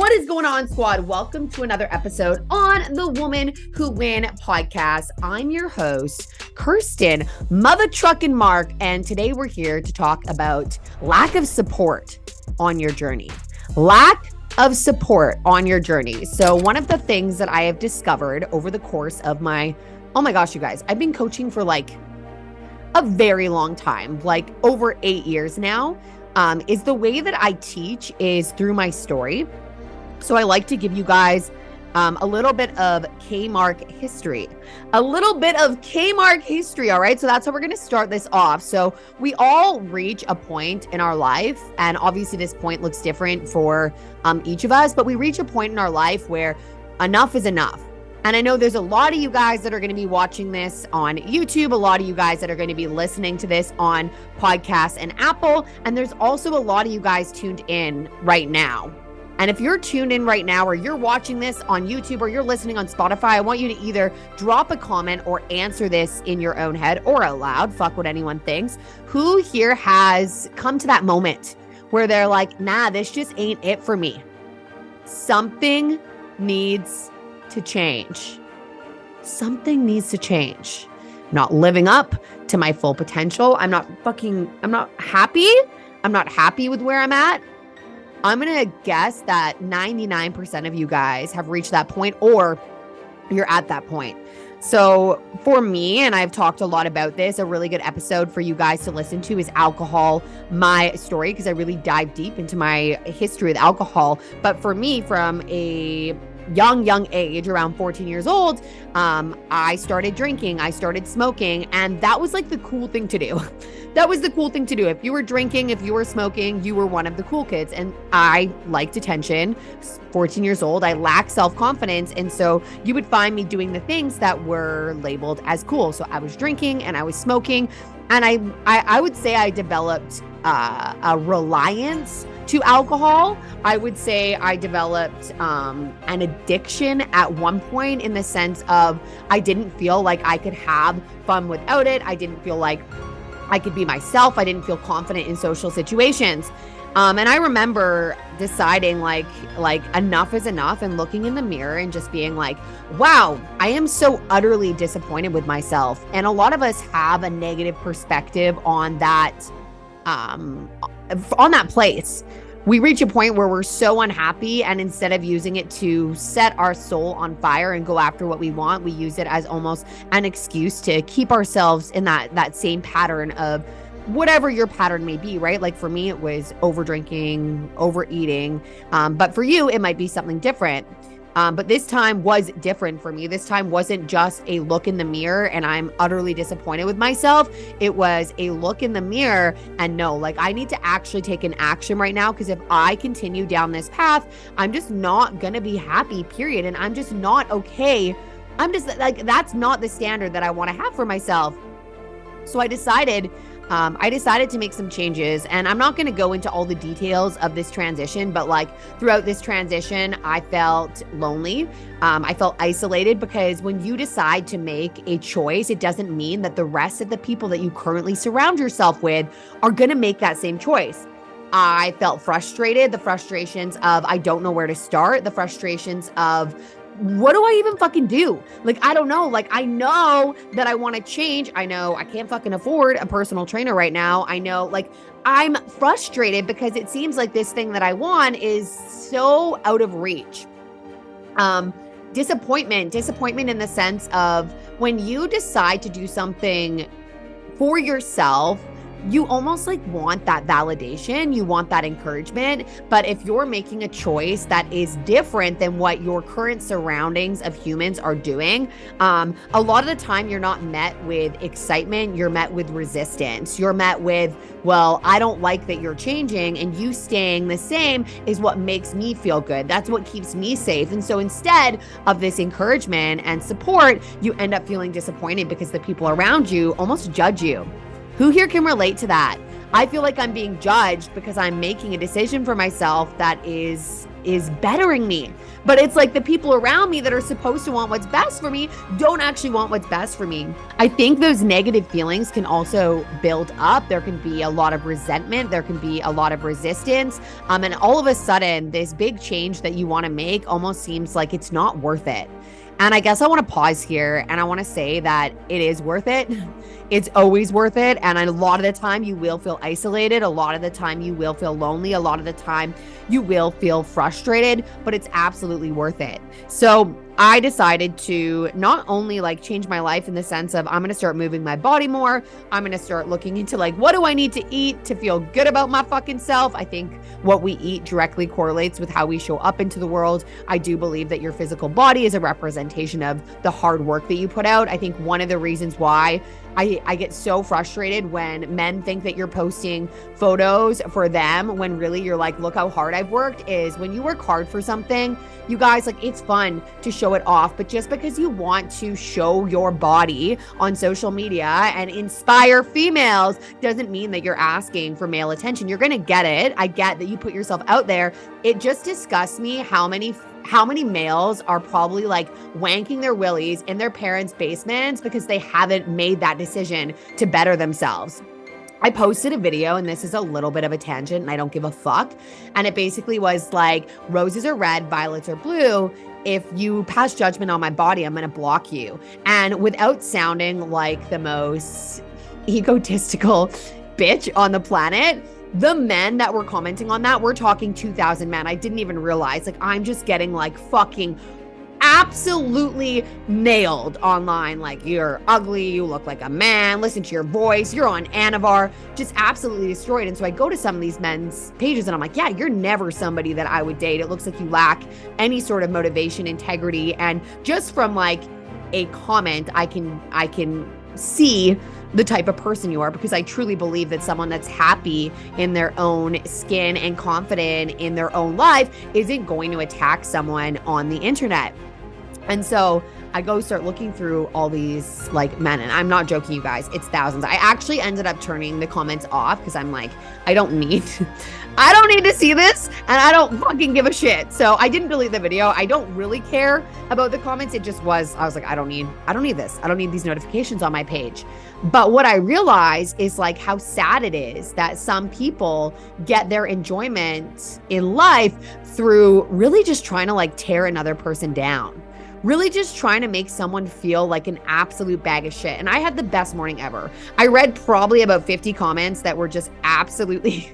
What is going on, squad? Welcome to another episode on the Woman Who Win podcast. I'm your host, Kirsten, Mother Truckin' Mark, and today we're here to talk about lack of support on your journey. Lack of support on your journey. So one of the things that I have discovered over the course of oh my gosh, you guys, I've been coaching for like a very long time, like over 8 years now, is the way that I teach is through my story. So I like to give you guys a little bit of K-Mark history. All right? So that's how we're going to start this off. So we all reach a point in our life, and obviously this point looks different for each of us, but we reach a point in our life where enough is enough. And I know there's a lot of you guys that are going to be watching this on YouTube, a lot of you guys that are going to be listening to this on podcasts and Apple, and there's also a lot of you guys tuned in right now. And if you're tuned in right now, or you're watching this on YouTube, or you're listening on Spotify, I want you to either drop a comment or answer this in your own head or out loud. Fuck what anyone thinks. Who here has come to that moment where they're like, nah, this just ain't it for me? Something needs to change. Something needs to change. I'm not living up to my full potential. I'm not happy. I'm not happy with where I'm at. I'm going to guess that 99% of you guys have reached that point, or you're at that point. So for me, and I've talked a lot about this, a really good episode for you guys to listen to is Alcohol, My Story, because I really dive deep into my history with alcohol. But for me, from a young age, around 14 years old, I started drinking, I started smoking, and that was like the cool thing to do. That was the cool thing to do. If you were drinking, if you were smoking, you were one of the cool kids. And I liked attention. 14 years old, I lacked self-confidence. And so you would find me doing the things that were labeled as cool. So I was drinking and I was smoking. And I would say I developed a reliance to alcohol. I would say I developed an addiction at one point, in the sense of I didn't feel like I could have fun without it. I didn't feel like I could be myself. I didn't feel confident in social situations. And I remember deciding like enough is enough, and looking in the mirror and just being like, wow, I am so utterly disappointed with myself. And a lot of us have a negative perspective on that place. We reach a point where we're so unhappy, and instead of using it to set our soul on fire and go after what we want, we use it as almost an excuse to keep ourselves in that same pattern of whatever your pattern may be, right? Like for me, it was over drinking, overeating. But for you, it might be something different. But this time was different for me. This time wasn't just a look in the mirror and I'm utterly disappointed with myself. It was a look in the mirror and no, like I need to actually take an action right now, because if I continue down this path, I'm just not going to be happy, period. And I'm just not okay. I'm just like, that's not the standard that I want to have for myself. So I decided to make some changes, and I'm not going to go into all the details of this transition, but like throughout this transition, I felt lonely. I felt isolated, because when you decide to make a choice, it doesn't mean that the rest of the people that you currently surround yourself with are going to make that same choice. I felt frustrated, the frustrations of I don't know where to start, the frustrations of what do I even fucking do? Like, I don't know. Like, I know that I want to change. I know I can't fucking afford a personal trainer right now. I know, like, I'm frustrated because it seems like this thing that I want is so out of reach. Disappointment in the sense of when you decide to do something for yourself, you almost like want that validation, you want that encouragement. But if you're making a choice that is different than what your current surroundings of humans are doing, a lot of the time you're not met with excitement, you're met with resistance. You're met with, well, I don't like that you're changing, and you staying the same is what makes me feel good. That's what keeps me safe. And so instead of this encouragement and support, you end up feeling disappointed because the people around you almost judge you. Who here can relate to that? I feel like I'm being judged because I'm making a decision for myself that is bettering me. But it's like the people around me that are supposed to want what's best for me don't actually want what's best for me. I think those negative feelings can also build up. There can be a lot of resentment. There can be a lot of resistance. And all of a sudden, this big change that you want to make almost seems like it's not worth it. And I guess I want to pause here and I want to say that it is worth it. It's always worth it. And a lot of the time you will feel isolated. A lot of the time you will feel lonely. A lot of the time you will feel frustrated, but it's absolutely worth it. So I decided to not only like change my life in the sense of I'm going to start moving my body more. I'm going to start looking into like, what do I need to eat to feel good about my fucking self? I think what we eat directly correlates with how we show up into the world. I do believe that your physical body is a representation of the hard work that you put out. I think one of the reasons why I get so frustrated when men think that you're posting photos for them when really you're like, look how hard I've worked, is when you work hard for something, you guys, like, it's fun to show it off. But just because you want to show your body on social media and inspire females doesn't mean that you're asking for male attention. You're going to get it. I get that you put yourself out there. It just disgusts me how many males are probably like wanking their willies in their parents' basements because they haven't made that decision to better themselves. I posted a video, and this is a little bit of a tangent and I don't give a fuck. And it basically was like, roses are red, violets are blue. If you pass judgment on my body, I'm going to block you. And without sounding like the most egotistical bitch on the planet, the men that were commenting on that, we're talking 2,000 men. I didn't even realize, like, I'm just getting like fucking absolutely nailed online. Like, you're ugly, you look like a man, listen to your voice, you're on Anavar, just absolutely destroyed. And so I go to some of these men's pages and I'm like, yeah, you're never somebody that I would date. It looks like you lack any sort of motivation, integrity. And just from like a comment, I can see the type of person you are, because I truly believe that someone that's happy in their own skin and confident in their own life isn't going to attack someone on the internet. And so I go start looking through all these like men, and I'm not joking, you guys, it's thousands. I actually ended up turning the comments off because I'm like, I don't need to see this, and I don't fucking give a shit. So I didn't delete the video. I don't really care about the comments. It just was, I was like, I don't need this. I don't need these notifications on my page. But what I realize is like how sad it is that some people get their enjoyment in life through really just trying to like tear another person down. Really just trying to make someone feel like an absolute bag of shit. And I had the best morning ever. I read probably about 50 comments that were just absolutely,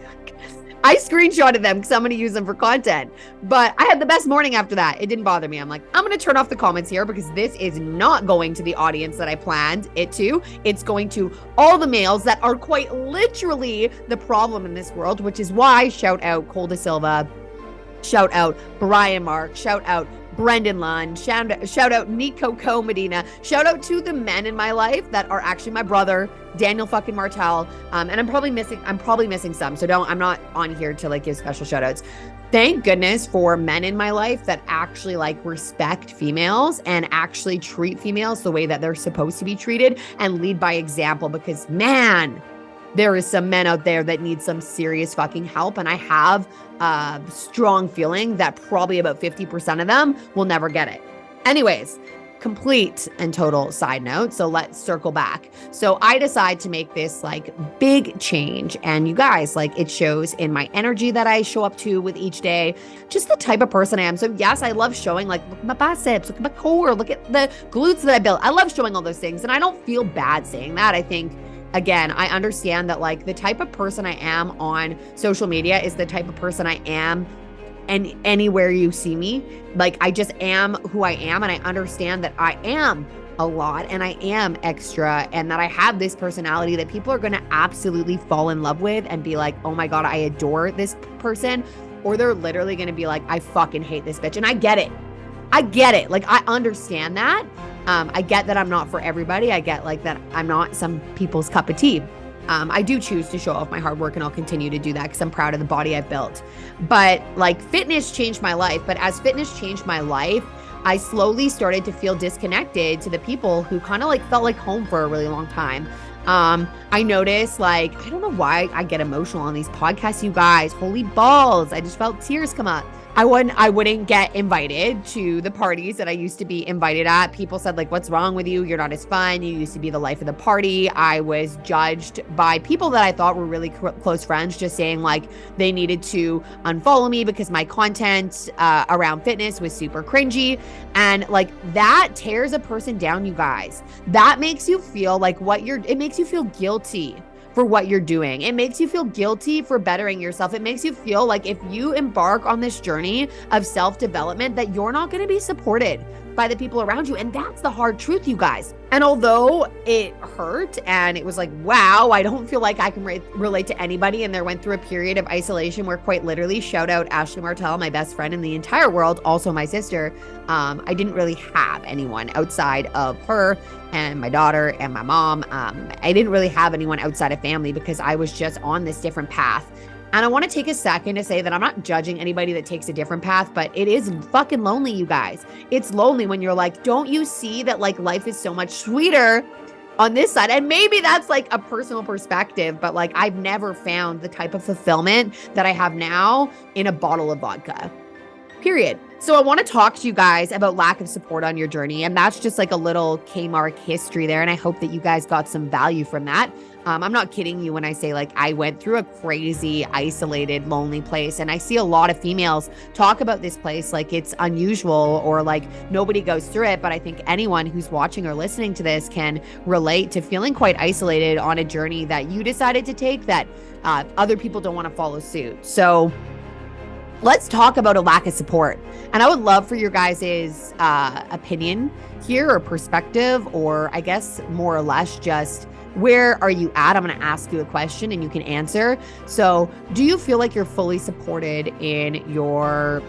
I screenshotted them because I'm going to use them for content. But I had the best morning after that. It didn't bother me. I'm like, I'm going to turn off the comments here because this is not going to the audience that I planned it to. It's going to all the males that are quite literally the problem in this world, which is why shout out Cole Da Silva, shout out Brian Mark, shout out Brendan Lund, shout out Nico Co Medina, shout out to the men in my life that are actually my brother, Daniel fucking Martel. And I'm probably missing some. So I'm not on here to like give special shout outs. Thank goodness for men in my life that actually like respect females and actually treat females the way that they're supposed to be treated and lead by example, because man, there is some men out there that need some serious fucking help. And I have a strong feeling that probably about 50% of them will never get it. Anyways, complete and total side note. So let's circle back. So I decide to make this like big change. And you guys, like, it shows in my energy that I show up to with each day, just the type of person I am. So yes, I love showing like, look at my biceps, look at my core, look at the glutes that I built. I love showing all those things. And I don't feel bad saying that. I think, again, I understand that like the type of person I am on social media is the type of person I am, and anywhere you see me, like I just am who I am. And I understand that I am a lot and I am extra, and that I have this personality that people are going to absolutely fall in love with and be like, oh my God, I adore this person. Or they're literally going to be like, I fucking hate this bitch. And I get it. Like, I understand that. I get that I'm not for everybody. I get like that I'm not some people's cup of tea. I do choose to show off my hard work, and I'll continue to do that because I'm proud of the body I've built. But like, fitness changed my life. But as fitness changed my life, I slowly started to feel disconnected to the people who kind of like felt like home for a really long time. I noticed, like, I don't know why I get emotional on these podcasts, you guys. Holy balls. I just felt tears come up. I wouldn't get invited to the parties that I used to be invited at. People said, like, what's wrong with you? You're not as fun. You used to be the life of the party. I was judged by people that I thought were really close friends, just saying like they needed to unfollow me because my content around fitness was super cringy. And like that tears a person down, you guys. That makes you feel like it makes you feel guilty for what you're doing. It makes you feel guilty for bettering yourself. It makes you feel like if you embark on this journey of self-development, that you're not going to be supported by the people around you. And that's the hard truth, you guys. And although it hurt and it was like, wow, I don't feel like I can relate to anybody. And there went through a period of isolation where quite literally, shout out Ashley Martell, my best friend in the entire world, also my sister. I didn't really have anyone outside of her and my daughter and my mom. I didn't really have anyone outside of family because I was just on this different path. And I want to take a second to say that I'm not judging anybody that takes a different path, but it is fucking lonely, you guys. It's lonely when you're like, don't you see that like life is so much sweeter on this side? And maybe that's like a personal perspective, but like I've never found the type of fulfillment that I have now in a bottle of vodka. Period. So I want to talk to you guys about lack of support on your journey. And that's just like a little K-mark history there. And I hope that you guys got some value from that. I'm not kidding you when I say like I went through a crazy, isolated, lonely place. And I see a lot of females talk about this place like it's unusual or like nobody goes through it. But I think anyone who's watching or listening to this can relate to feeling quite isolated on a journey that you decided to take that other people don't want to follow suit. So let's talk about a lack of support. And I would love for your guys' opinion here or perspective, or I guess more or less just where are you at? I'm going to ask you a question and you can answer. So do you feel like you're fully supported in your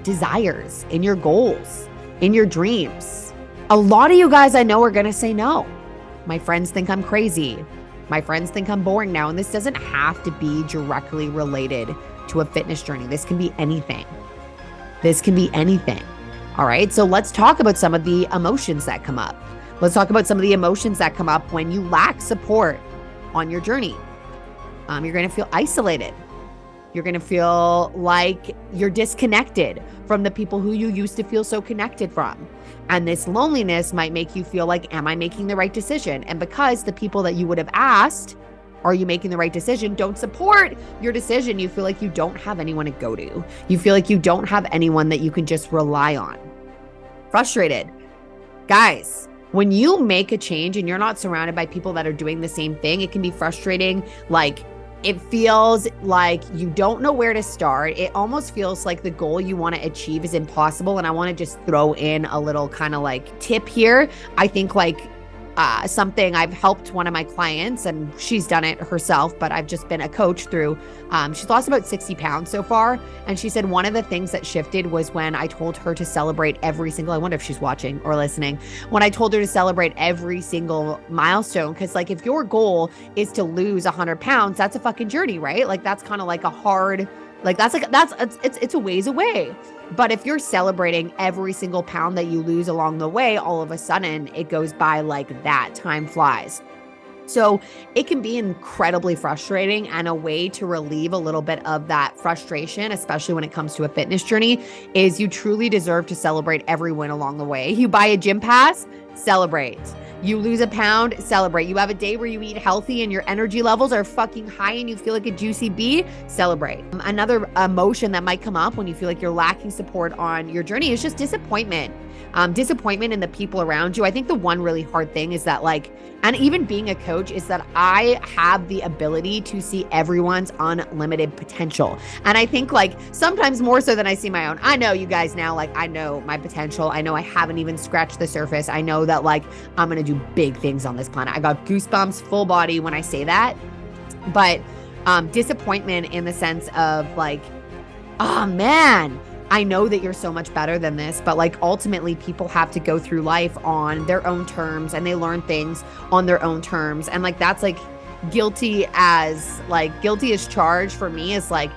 desires, in your goals, in your dreams? A lot of you guys I know are going to say no. My friends think I'm crazy. My friends think I'm boring now. And this doesn't have to be directly related to a fitness journey. This can be anything. This can be anything. All right. So let's talk about some of the emotions that come up. Let's talk about some of the emotions that come up when you lack support on your journey. You're going to feel isolated. You're going to feel like you're disconnected from the people who you used to feel so connected from. And this loneliness might make you feel like, am I making the right decision? And because the people that you would have asked, are you making the right decision, don't support your decision, you feel like you don't have anyone to go to. You feel like you don't have anyone that you can just rely on. Frustrated. Guys, when you make a change and you're not surrounded by people that are doing the same thing, it can be frustrating. Like, it feels like you don't know where to start. It almost feels like the goal you want to achieve is impossible. And I want to just throw in a little kind of like tip here. I think like something I've helped one of my clients, and she's done it herself, but I've just been a coach through, she's lost about 60 pounds so far. And she said one of the things that shifted was when I told her to celebrate every single, I wonder if she's watching or listening, when I told her to celebrate every single milestone. Cause like if your goal is to lose 100 pounds, that's a fucking journey, right? Like that's kind of like a hard, like it's a ways away. But if you're celebrating every single pound that you lose along the way, all of a sudden it goes by like that. Time flies. So it can be incredibly frustrating, and a way to relieve a little bit of that frustration, especially when it comes to a fitness journey, is you truly deserve to celebrate every win along the way. You buy a gym pass, celebrate. You lose a pound, celebrate. You have a day where you eat healthy and your energy levels are fucking high and you feel like a juicy bee, celebrate. Another emotion that might come up when you feel like you're lacking support on your journey is just disappointment. Disappointment in the people around you. I think the one really hard thing is that like, and even being a coach, is that I have the ability to see everyone's unlimited potential. And I think like sometimes more so than I see my own. I know you guys now, like I know my potential. I know I haven't even scratched the surface. I know that like I'm going to do big things on this planet. I got goosebumps full body when I say that. But disappointment in the sense of like, oh man, I know that you're so much better than this, but like ultimately people have to go through life on their own terms and they learn things on their own terms. And like, that's like guilty as charged for me is like,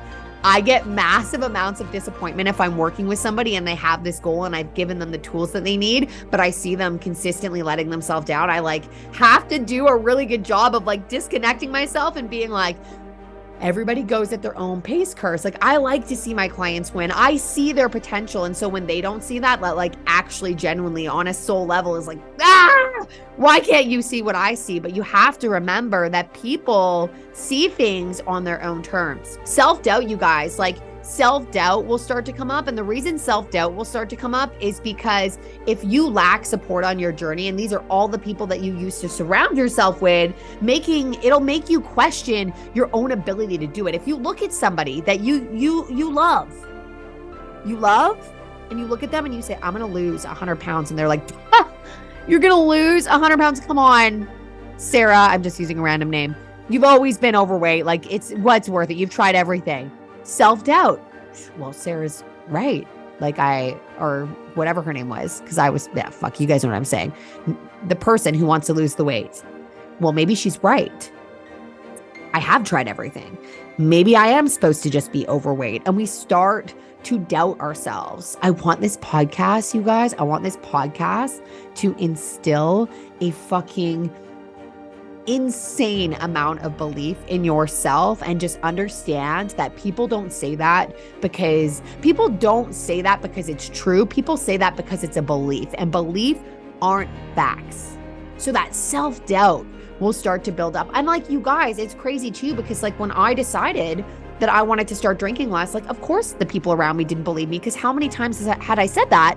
I get massive amounts of disappointment if I'm working with somebody and they have this goal and I've given them the tools that they need, but I see them consistently letting themselves down. I like have to do a really good job of like disconnecting myself and being like, everybody goes at their own pace, Kirst. Like, I like to see my clients win. I see their potential. And so when they don't see that, like actually genuinely on a soul level is like, why can't you see what I see? But you have to remember that people see things on their own terms. Self-doubt, you guys, like self-doubt will start to come up. And the reason self-doubt will start to come up is because if you lack support on your journey, and these are all the people that you used to surround yourself with, it'll make you question your own ability to do it. If you look at somebody that you love, and you look at them and you say, I'm going to lose 100 pounds. And they're like, you're going to lose 100 pounds. Come on, Sarah. I'm just using a random name. You've always been overweight. Like what's worth it? You've tried everything. Self-doubt. Well, Sarah's right. Or whatever her name was. Cause fuck, you guys know what I'm saying. The person who wants to lose the weight. Well, maybe she's right. I have tried everything. Maybe I am supposed to just be overweight. And we start to doubt ourselves. I want this podcast, you guys. I want this podcast to instill a fucking insane amount of belief in yourself, and just understand that people don't say that because it's true. People say that because it's a belief, and belief aren't facts. So that self-doubt will start to build up. And like, you guys, it's crazy too, because like when I decided that I wanted to start drinking less, like of course the people around me didn't believe me, because how many times had I said that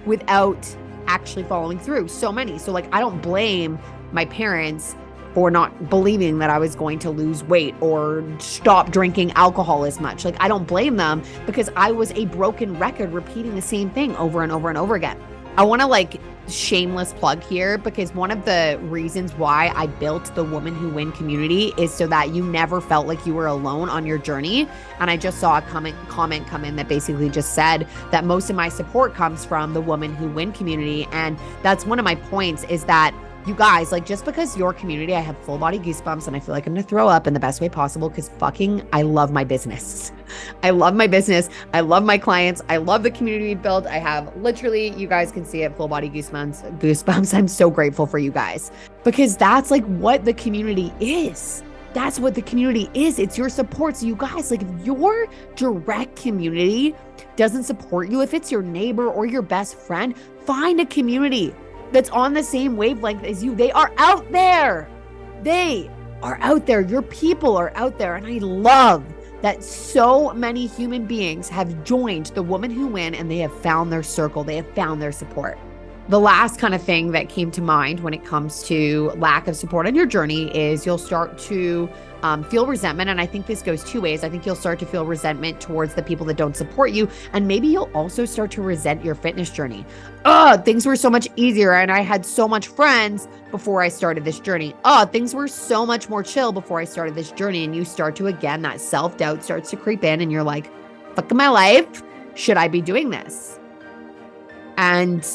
without actually following through? So many. So like, I don't blame my parents for not believing that I was going to lose weight or stop drinking alcohol as much. Like, I don't blame them, because I was a broken record repeating the same thing over and over and over again. I want to like shameless plug here, because one of the reasons why I built the Women Who Win community is so that you never felt like you were alone on your journey. And I just saw a comment come in that basically just said that most of my support comes from the Women Who Win community. And that's one of my points, is that you guys, like, just because your community, I have full body goosebumps and I feel like I'm going to throw up in the best way possible, because I love my business. I love my business. I love my clients. I love the community we built. I have literally, you guys can see it, full body goosebumps. I'm so grateful for you guys, because that's like what the community is. That's what the community is. It's your support. So you guys, like, if your direct community doesn't support you, if it's your neighbor or your best friend, find a community that's on the same wavelength as you. They are out there. They are out there. Your people are out there. And I love that so many human beings have joined the Women Who Win, and they have found their circle. They have found their support. The last kind of thing that came to mind when it comes to lack of support on your journey is you'll start to feel resentment. And I think this goes two ways. I think you'll start to feel resentment towards the people that don't support you. And maybe you'll also start to resent your fitness journey. Things were so much easier, and I had so much friends before I started this journey. Things were so much more chill before I started this journey. And you start to, again, that self-doubt starts to creep in, and you're like, fuck my life. Should I be doing this? And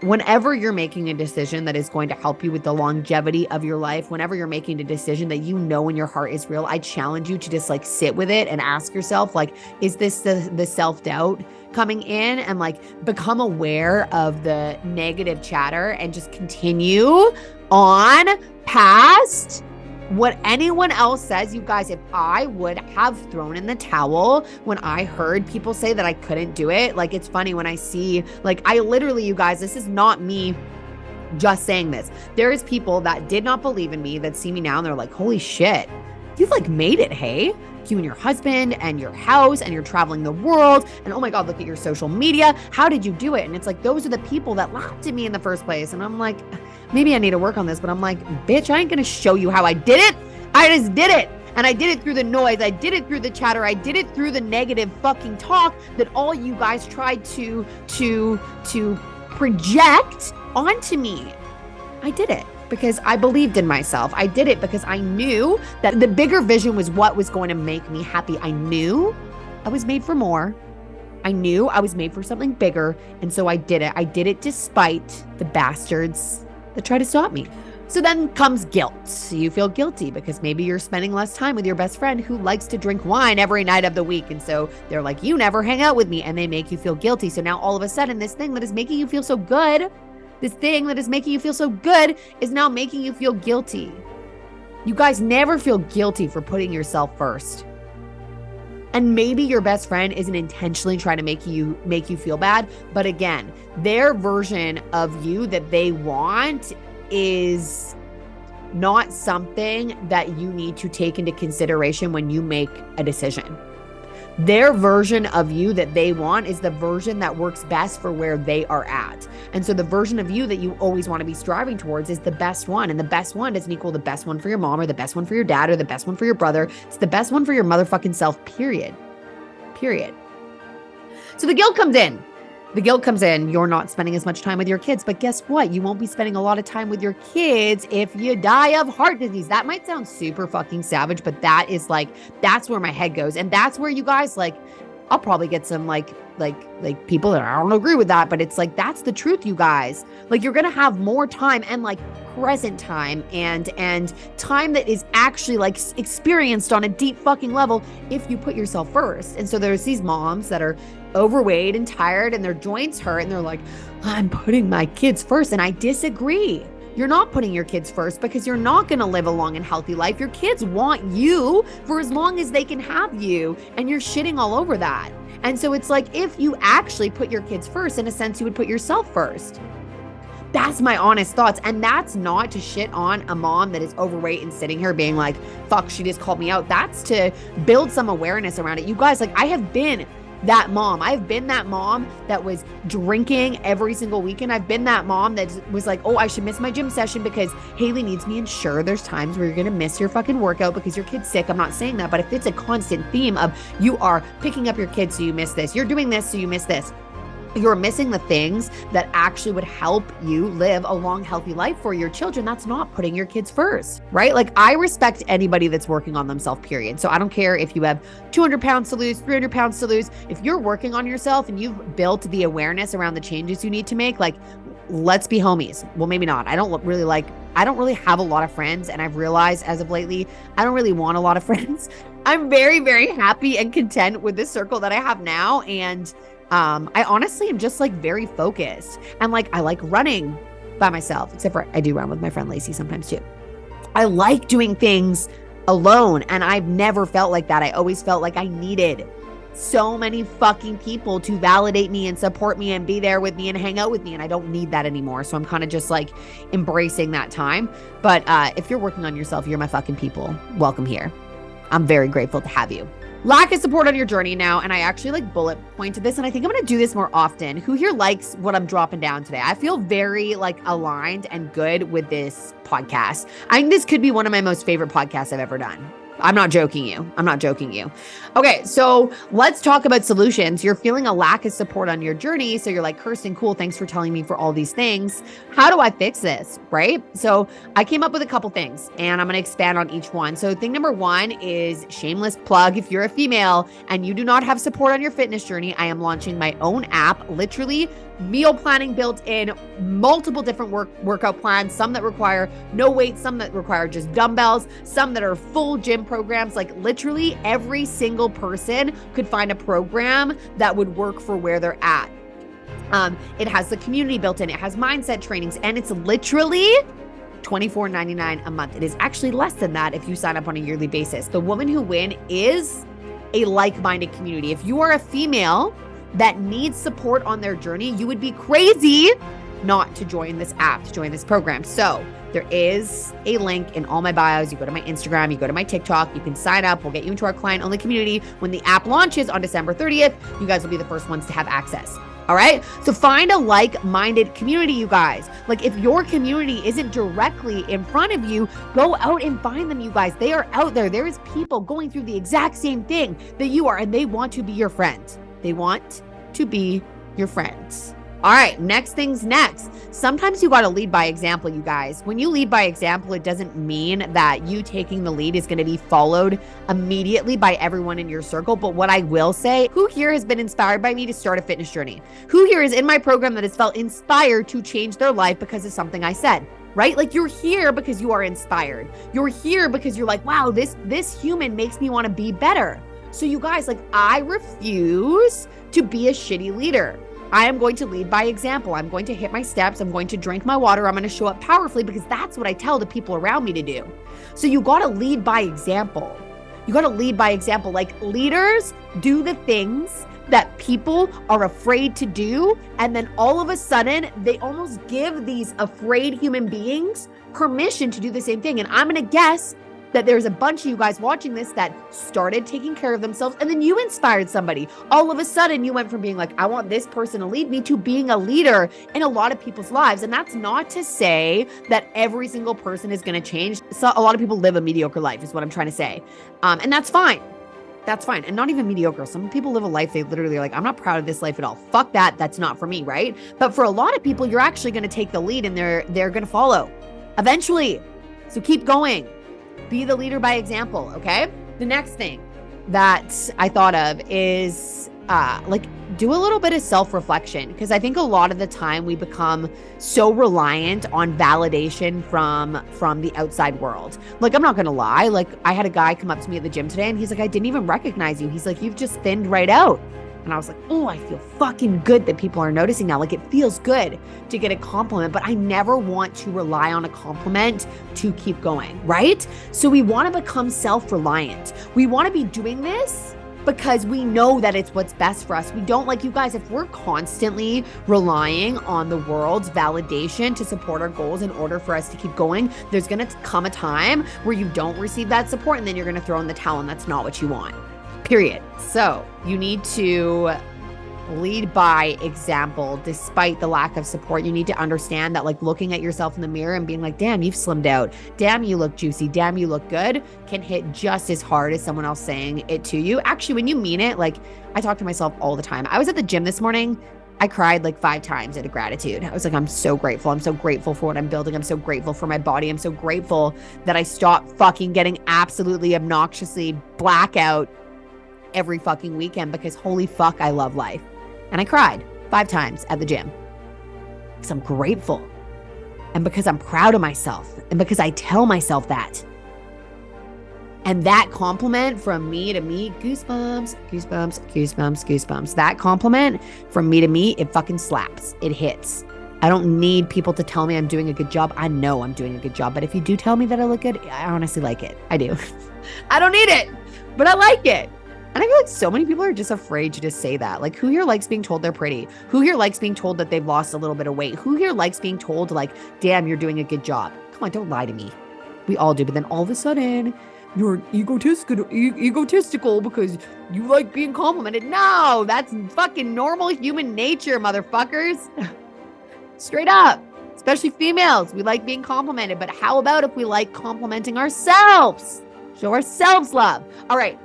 whenever you're making a decision that is going to help you with the longevity of your life, whenever you're making a decision that you know in your heart is real, I challenge you to just like sit with it and ask yourself, like, is this the self-doubt coming in? And like, become aware of the negative chatter and just continue on past what anyone else says. You guys, if I would have thrown in the towel when I heard people say that I couldn't do it, like, it's funny when I see, like, I literally, you guys, this is not me just saying this. There is people that did not believe in me that see me now and they're like, holy shit, you've like made it, hey? You and your husband and your house, and you're traveling the world, and oh my God, look at your social media. How did you do it? And it's like, those are the people that laughed at me in the first place. And I'm like, maybe I need to work on this, but I'm like, bitch, I ain't going to show you how I did it. I just did it. And I did it through the noise. I did it through the chatter. I did it through the negative fucking talk that all you guys tried to project onto me. I did it because I believed in myself. I did it because I knew that the bigger vision was what was going to make me happy. I knew I was made for more. I knew I was made for something bigger. And so I did it. I did it despite the bastards that try to stop me. So then comes guilt. You feel guilty because maybe you're spending less time with your best friend who likes to drink wine every night of the week. And so they're like, you never hang out with me. And they make you feel guilty. So now all of a sudden, this thing that is making you feel so good, is now making you feel guilty. You guys never feel guilty for putting yourself first. And maybe your best friend isn't intentionally trying to make you feel bad. But again, their version of you that they want is not something that you need to take into consideration when you make a decision. Their version of you that they want is the version that works best for where they are at. And so the version of you that you always want to be striving towards is the best one. And the best one doesn't equal the best one for your mom or the best one for your dad or the best one for your brother. It's the best one for your motherfucking self, period. So the guilt comes in. You're not spending as much time with your kids, but guess what? You won't be spending a lot of time with your kids if you die of heart disease. That might sound super fucking savage, but that's where my head goes. And that's where you guys I'll probably get some like people that I don't agree with that, but it's that's the truth, you guys. You're going to have more time and present time and time that is actually experienced on a deep fucking level if you put yourself first. And so there's these moms that are overweight and tired and their joints hurt and they're like, I'm putting my kids first. And I disagree. You're not putting your kids first because you're not going to live a long and healthy life. Your kids want you for as long as they can have you, and you're shitting all over that. And so it's if you actually put your kids first, in a sense, you would put yourself first. That's my honest thoughts. And that's not to shit on a mom that is overweight and sitting here being like, fuck, she just called me out. That's to build some awareness around it. You guys, I have been that mom. I've been that mom that was drinking every single weekend. I've been that mom that was like, oh, I should miss my gym session because Haley needs me. And sure, there's times where you're going to miss your fucking workout because your kid's sick. I'm not saying that. But if it's a constant theme of you are picking up your kids so you miss this, you're doing this so you miss this, you're missing the things that actually would help you live a long, healthy life for your children. That's not putting your kids first, right? I respect anybody that's working on themselves, period. So I don't care if you have 200 pounds to lose, 300 pounds to lose. If you're working on yourself and you've built the awareness around the changes you need to make, let's be homies. Well, maybe not. I don't really have a lot of friends. And I've realized as of lately, I don't really want a lot of friends. I'm very, very happy and content with this circle that I have now. And I honestly am just very focused and I like running by myself, except for I do run with my friend Lacey sometimes too. I like doing things alone and I've never felt like that. I always felt like I needed so many fucking people to validate me and support me and be there with me and hang out with me. And I don't need that anymore. So I'm kind of just embracing that time. But if you're working on yourself, you're my fucking people. Welcome here. I'm very grateful to have you. Lack of support on your journey now. And I actually bullet pointed this and I think I'm going to do this more often. Who here likes what I'm dropping down today? I feel very aligned and good with this podcast. I think this could be one of my most favorite podcasts I've ever done. I'm not joking you. Okay, so let's talk about solutions. You're feeling a lack of support on your journey. So you're like, Kirsten, cool. Thanks for telling me for all these things. How do I fix this? Right? So I came up with a couple things and I'm going to expand on each one. So thing number one is shameless plug. If you're a female and you do not have support on your fitness journey, I am launching my own app, literally meal planning built in, multiple different workout plans, some that require no weight, some that require just dumbbells, some that are full gym programs. Literally every single person could find a program that would work for where they're at. It has the community built in, it has mindset trainings, and it's literally $24.99 a month. It is actually less than that if you sign up on a yearly basis. The Women Who Win is a like-minded community. If you are a female that needs support on their journey, you would be crazy not to join this app, to join this program. So there is a link in all my bios. You go to my Instagram, you go to my TikTok, you can sign up. We'll get you into our client only community. When the app launches on December 30th, you guys will be the first ones to have access. All right. So find a like-minded community, you guys. If your community isn't directly in front of you, go out and find them, you guys. They are out there. There is people going through the exact same thing that you are, and they want to be your friends. They want to be your friends. All right, next thing's next. Sometimes you got to lead by example, you guys. When you lead by example, it doesn't mean that you taking the lead is going to be followed immediately by everyone in your circle. But what I will say, who here has been inspired by me to start a fitness journey? Who here is in my program that has felt inspired to change their life because of something I said? right? Like you're here because you are inspired. You're here because you're like, wow, this human makes me want to be better. So you guys, like, I refuse to be a shitty leader. I am going to lead by example. I'm going to hit my steps. I'm going to drink my water. I'm going to show up powerfully because that's what I tell the people around me to do. So you got to lead by example. You got to lead by example. Like, leaders do the things that people are afraid to do. And then all of a sudden, they almost give these afraid human beings permission to do the same thing. And I'm going to guess that there's a bunch of you guys watching this that started taking care of themselves, and then you inspired somebody. All of a sudden, you went from being like, I want this person to lead me, to being a leader in a lot of people's lives. And that's not to say that every single person is going to change. So a lot of people live a mediocre life is what I'm trying to say. And that's fine. That's fine. And not even mediocre. Some people live a life they literally are like, I'm not proud of this life at all. Fuck that. That's not for me, right? But for a lot of people, you're actually going to take the lead and they're going to follow eventually. So keep going. Be the leader by example, okay? The next thing that I thought of is like, do a little bit of self-reflection, because I think a lot of the time we become so reliant on validation from the outside world. Like, I'm not gonna lie, like, I had a guy come up to me at the gym today and he's like, I didn't even recognize you. He's like, you've just thinned right out. And I was like, oh, I feel fucking good that people are noticing now. Like, it feels good to get a compliment, but I never want to rely on a compliment to keep going, right? So we want to become self-reliant. We want to be doing this because we know that it's what's best for us. We don't, like, you guys, if we're constantly relying on the world's validation to support our goals in order for us to keep going, there's going to come a time where you don't receive that support and then you're going to throw in the towel, and that's not what you want. Period. So you need to lead by example despite the lack of support. You need to understand that, like, looking at yourself in the mirror and being like, damn, you've slimmed out. Damn, you look juicy. Damn, you look good, can hit just as hard as someone else saying it to you. Actually, when you mean it, like, I talk to myself all the time. I was at the gym this morning. I cried like 5 times out of gratitude. I was like, I'm so grateful. I'm so grateful for what I'm building. I'm so grateful for my body. I'm so grateful that I stopped fucking getting absolutely obnoxiously blackout every fucking weekend, because holy fuck, I love life. And I cried 5 times at the gym because I'm grateful and because I'm proud of myself and because I tell myself that. And that compliment from me to me, goosebumps, goosebumps, goosebumps, goosebumps. That compliment from me to me, it fucking slaps. It hits. I don't need people to tell me I'm doing a good job. I know I'm doing a good job. But if you do tell me that I look good, I honestly like it. I do. I don't need it, but I like it. And I feel like so many people are just afraid to just say that. Like, who here likes being told they're pretty? Who here likes being told that they've lost a little bit of weight? Who here likes being told, like, damn, you're doing a good job? Come on, don't lie to me. We all do. But then all of a sudden, you're egotistical because you like being complimented. No, that's fucking normal human nature, motherfuckers. Straight up. Especially females. We like being complimented. But how about if we like complimenting ourselves? Show ourselves love. All right.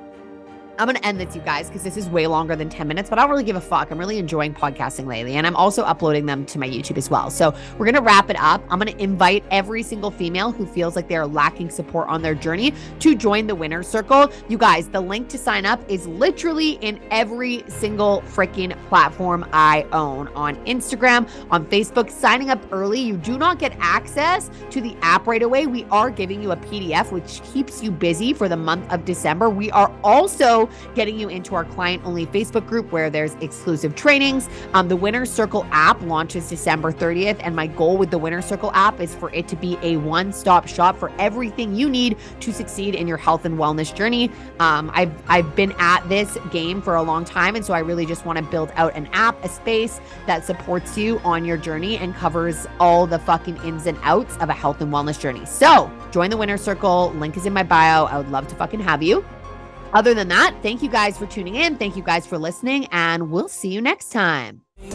I'm going to end this, you guys, because this is way longer than 10 minutes, but I don't really give a fuck. I'm really enjoying podcasting lately, and I'm also uploading them to my YouTube as well. So we're going to wrap it up. I'm going to invite every single female who feels like they're lacking support on their journey to join the Winner's Circle. You guys, the link to sign up is literally in every single freaking platform I own. On Instagram, on Facebook. Signing up early, you do not get access to the app right away. We are giving you a PDF, which keeps you busy for the month of December. We are also getting you into our client-only Facebook group where there's exclusive trainings. The Winner's Circle app launches December 30th, and my goal with the Winner's Circle app is for it to be a one-stop shop for everything you need to succeed in your health and wellness journey. I've been at this game for a long time, and so I really just want to build out an app, a space that supports you on your journey and covers all the fucking ins and outs of a health and wellness journey. So join the Winner's Circle. Link is in my bio. I would love to fucking have you. Other than that, thank you guys for tuning in. Thank you guys for listening, and we'll see you next time. I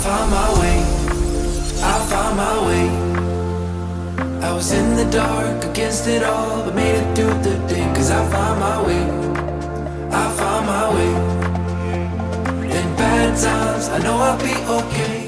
found my way. I found my way. I was in the dark against it all, but made it through the day, 'cause I found my way. I found my way. In bad times, I know I'll be okay.